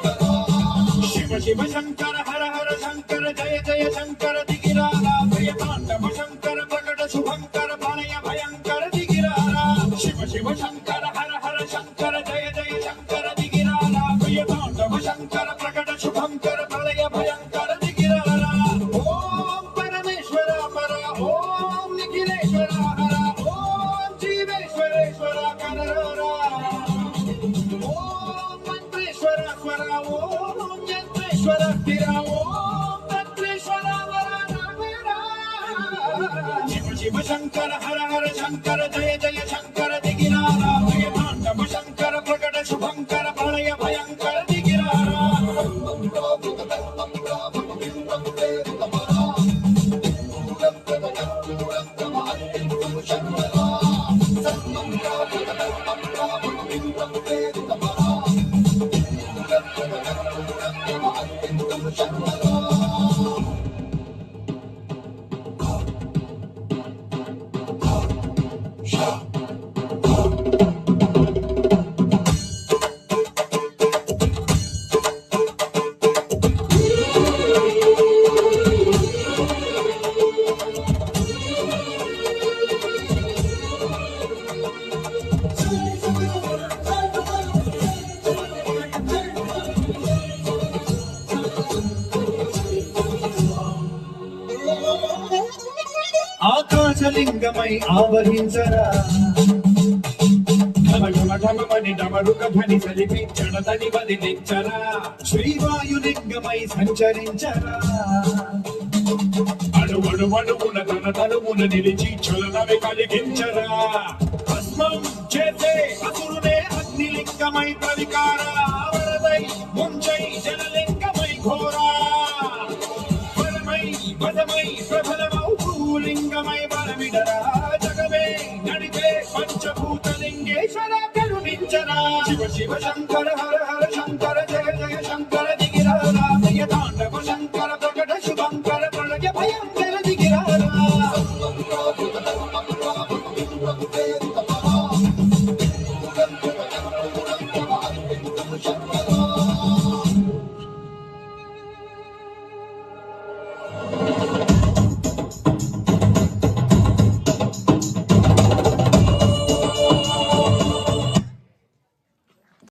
शिव शिव शंकर हर हर शंकर जय जय शंकर दिगिरारा प्रिय तांडव शंकर प्रकट शुभंकर प्रणय भयंकर दिगिरारा शिव शिव शंकर हर हर शंकर जय जय शंकर दिगिरारा प्रिय तांडव शंकर प्रकट शुभंकर प्रणय भयंकर दिगिरारा ओम परमेश्वर पर ओम निखिलेश्वर हर ओम जीवेश्वरेश्वर कररा ओम मंत्रेश्वर स्वर ओम यंत्रेश्वर स्थिर ओम तत्रेश्वर वरदानरा शिव शिव शंकर हर हर शंकर जय जय शंकर दिगिरारा प्रिय तांडव शंकर प्रकट शुभंकर प्रणय भयंकर दिगिरारा ఆకాశలింగమై ఆవహించరా ఢమఢమఢమని డమరుక ధ్వని సలిపించడతని వదిలించరా శ్రీవాయులింగమై సంచరించరా అడుగడుగడుగున తన తనువున నిలిచి చలనమే కలిగించరా భస్మం చేసే అసురునే అగ్నిలింగమై ప్రవికార వరదై ముంచై జలలింగమై ఘోరా వరమై వదమై ప్రబలమౌ లింగమై బలమిడరా జగమే నడిపే పంచభూత లింగేశ్వర కరుణించరా శివ శివ శంకర